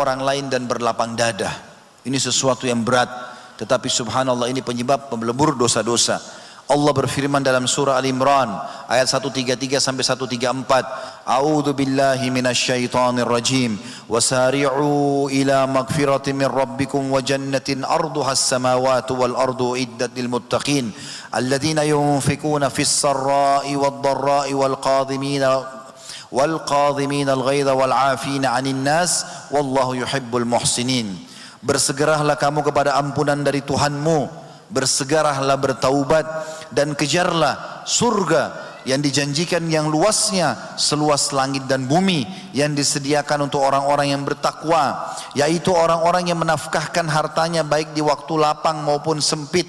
orang lain dan berlapang dada. Ini sesuatu yang berat, tetapi subhanallah ini penyebab pelebur dosa-dosa. Allah berfirman dalam surah Al-Imran ayat 133 sampai 134, A'udzu billahi minasyaitonir rajim, wasari'u ila magfiratin min rabbikum wa jannatin arduha as-samawati wal ardu iddat lil muttaqin alladzina yunfikuna fis sarra'i wad dharra'i wal qadhimina al-ghaidha wal 'afina 'anil nas wallahu yuhibbul muhsinin. Bersegeralah kamu kepada ampunan dari Tuhanmu, bersegeralah bertaubat dan kejarlah surga yang dijanjikan yang luasnya seluas langit dan bumi yang disediakan untuk orang-orang yang bertakwa, yaitu orang-orang yang menafkahkan hartanya baik di waktu lapang maupun sempit.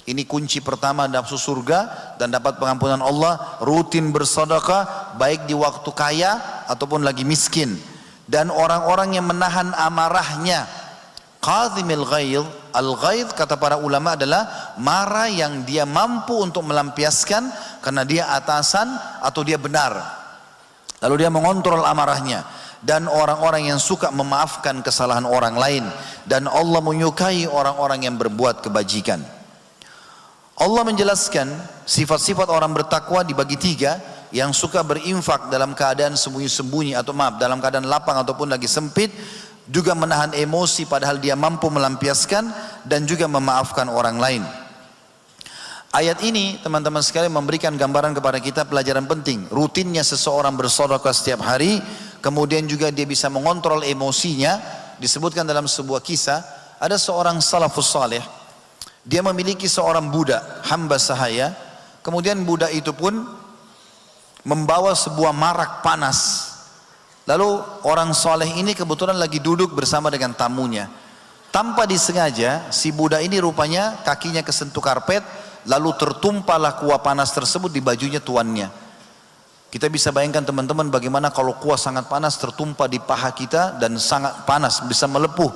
Ini kunci pertama masuk surga dan dapat pengampunan Allah. Rutin bersedekah baik di waktu kaya ataupun lagi miskin, dan orang-orang yang menahan amarahnya. Qadhimil ghaidh, al-ghaidh kata para ulama adalah marah yang dia mampu untuk melampiaskan karena dia atasan atau dia benar, lalu dia mengontrol amarahnya. Dan orang-orang yang suka memaafkan kesalahan orang lain, dan Allah menyukai orang-orang yang berbuat kebajikan. Allah menjelaskan sifat-sifat orang bertakwa dibagi tiga: yang suka berinfak dalam keadaan sembunyi-sembunyi, atau maaf, dalam keadaan lapang ataupun lagi sempit, juga menahan emosi padahal dia mampu melampiaskan, dan juga memaafkan orang lain. Ayat ini teman-teman sekalian memberikan gambaran kepada kita pelajaran penting. Rutinnya seseorang bersedekah setiap hari, kemudian juga dia bisa mengontrol emosinya. Disebutkan dalam sebuah kisah, ada seorang salafus saleh, dia memiliki seorang budak, hamba sahaya. Kemudian budak itu pun membawa sebuah marak panas. Lalu orang soleh ini kebetulan lagi duduk bersama dengan tamunya. Tanpa disengaja si budak ini rupanya kakinya kesentuh karpet, lalu tertumpahlah kuah panas tersebut di bajunya tuannya. Kita bisa bayangkan teman-teman bagaimana kalau kuah sangat panas tertumpah di paha kita dan sangat panas, bisa melepuh.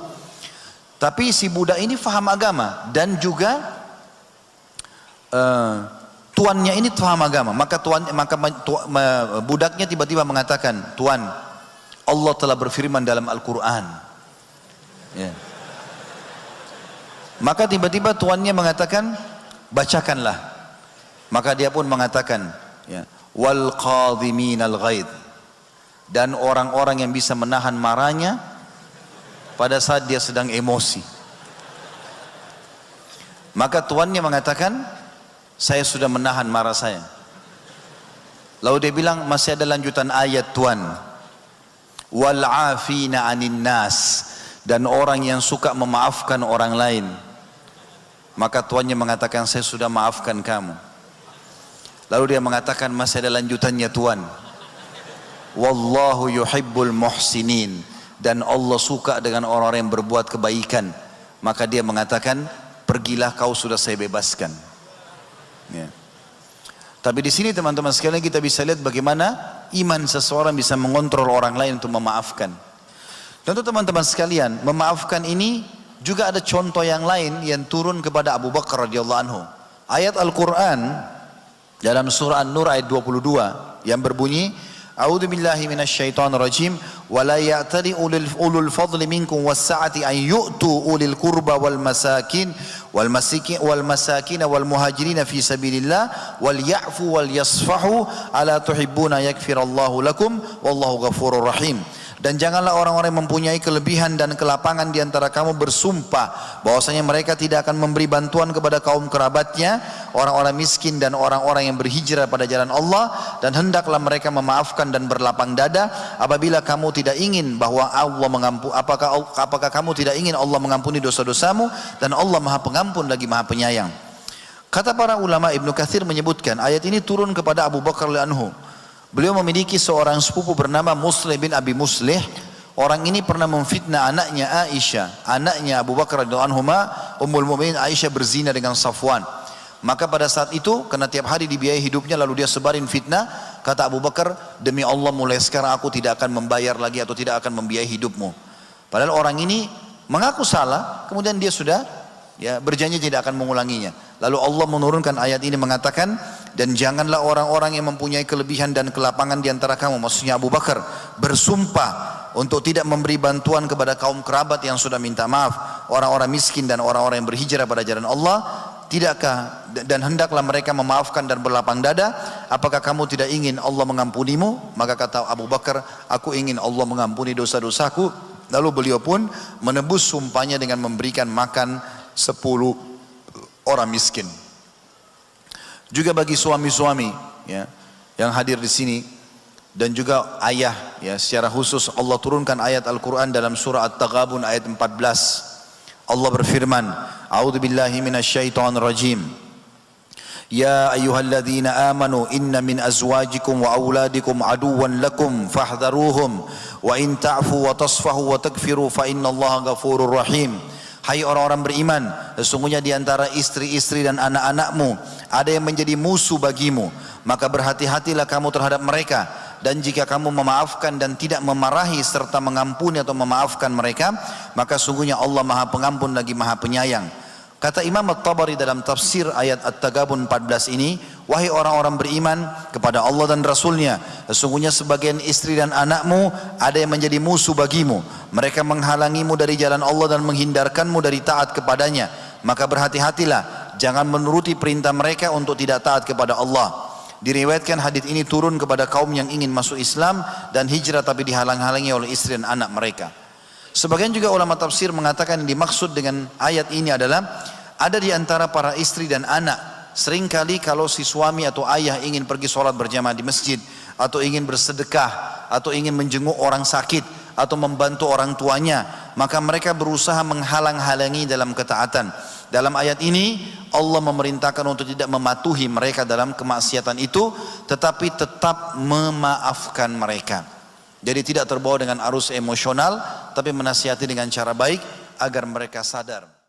Tapi si budak ini faham agama dan juga tuannya ini faham agama. Maka budaknya tiba-tiba mengatakan, "Tuan, Allah telah berfirman dalam Al-Quran." Ya. Maka tiba-tiba tuannya mengatakan, "Bacakanlah." Maka dia pun mengatakan, ya, "Wal qadhiminal ghaidh," dan orang-orang yang bisa menahan marahnya pada saat dia sedang emosi. Maka tuannya mengatakan, "Saya sudah menahan marah saya." Lalu dia bilang, "Masih ada lanjutan ayat, Tuan. Wal 'afina 'anin nas," dan orang yang suka memaafkan orang lain. Maka tuannya mengatakan, "Saya sudah maafkan kamu." Lalu dia mengatakan, "Masih ada lanjutannya, Tuan. Wallahu yuhibbul muhsinin," dan Allah suka dengan orang-orang yang berbuat kebaikan. Maka dia mengatakan, "Pergilah kau, sudah saya bebaskan." Ya. Tapi di sini teman-teman sekalian kita bisa lihat bagaimana iman seseorang bisa mengontrol orang lain untuk memaafkan. Tentu teman-teman sekalian, memaafkan ini juga ada contoh yang lain yang turun kepada Abu Bakar radhiyallahu anhu. Ayat Al-Quran dalam surah An-Nur ayat 22 yang berbunyi, "A'udzu billahi minasyaitonir rajim, wa la ya'tali ulul fadli minkum was-sa'ati an yu'tu ulil qurba wal masakin wal masakin wal muhajirin fi sabilillah wal ya'fu wal yasfahu ala tuhibbuna yaghfirallahu lakum wallahu ghafurur rahim." Dan janganlah orang-orang yang mempunyai kelebihan dan kelapangan di antara kamu bersumpah bahwasanya mereka tidak akan memberi bantuan kepada kaum kerabatnya, orang-orang miskin dan orang-orang yang berhijrah pada jalan Allah, dan hendaklah mereka memaafkan dan berlapang dada apabila kamu tidak ingin bahwa Allah mengampuni, apakah kamu tidak ingin Allah mengampuni dosa-dosamu, dan Allah Maha Pengampun lagi Maha Penyayang. Kata para ulama, Ibnu Katsir menyebutkan ayat ini turun kepada Abu Bakar radhiyallahu anhu. Beliau memiliki seorang sepupu bernama Muslih bin Abi Muslih. Orang ini pernah memfitnah anaknya Aisyah. Anaknya Abu Bakar radhiyallahu anhu, Ummul Mukminin Aisyah, berzina dengan Safwan. Maka pada saat itu, karena tiap hari dibiayai hidupnya lalu dia sebarin fitnah, kata Abu Bakar, "Demi Allah mulai sekarang aku tidak akan membayar lagi atau tidak akan membiayai hidupmu." Padahal orang ini mengaku salah, kemudian dia sudah berjanji tidak akan mengulanginya. Lalu Allah menurunkan ayat ini mengatakan, "Dan janganlah orang-orang yang mempunyai kelebihan dan kelapangan di antara kamu," maksudnya Abu Bakar, "bersumpah untuk tidak memberi bantuan kepada kaum kerabat yang sudah minta maaf, orang-orang miskin dan orang-orang yang berhijrah pada jalan Allah? Tidakkah dan hendaklah mereka memaafkan dan berlapang dada? Apakah kamu tidak ingin Allah mengampunimu? Maka kata Abu Bakar, aku ingin Allah mengampuni dosa-dosaku. Lalu beliau pun menebus sumpahnya dengan memberikan makan 10 orang miskin. Juga bagi suami-suami ya, yang hadir di sini dan juga ayah ya, secara khusus Allah turunkan ayat Al-Quran dalam surah At-Taghabun ayat 14. Allah berfirman, A'udzubillahi minasyaitonir rajim. Ya ayyuhalladzina amanu inna min azwajikum wa auladikum aduwwan lakum fahdharuhum wa in ta'fu wa tasfahu wa takfiru fa innallaha ghafurur rahim. Hai orang-orang beriman, sesungguhnya di antara istri-istri dan anak-anakmu ada yang menjadi musuh bagimu, maka berhati-hatilah kamu terhadap mereka, dan jika kamu memaafkan dan tidak memarahi serta mengampuni atau memaafkan mereka, maka sungguhnya Allah Maha Pengampun lagi Maha Penyayang. Kata Imam At-Tabari dalam tafsir ayat At-Taghabun 14 ini, wahai orang-orang beriman kepada Allah dan Rasulnya, sesungguhnya sebagian istri dan anakmu ada yang menjadi musuh bagimu, mereka menghalangimu dari jalan Allah dan menghindarkanmu dari taat kepadanya, maka berhati-hatilah jangan menuruti perintah mereka untuk tidak taat kepada Allah. Diriwayatkan hadits ini turun kepada kaum yang ingin masuk Islam dan hijrah tapi dihalang-halangi oleh istri dan anak mereka. Sebagian juga ulama tafsir mengatakan yang dimaksud dengan ayat ini adalah ada di antara para istri dan anak, seringkali kalau si suami atau ayah ingin pergi sholat berjamaah di masjid, atau ingin bersedekah, atau ingin menjenguk orang sakit, atau membantu orang tuanya, maka mereka berusaha menghalang-halangi dalam ketaatan. Dalam ayat ini Allah memerintahkan untuk tidak mematuhi mereka dalam kemaksiatan itu, tetapi tetap memaafkan mereka. Jadi tidak terbawa dengan arus emosional, tapi menasihati dengan cara baik agar mereka sadar.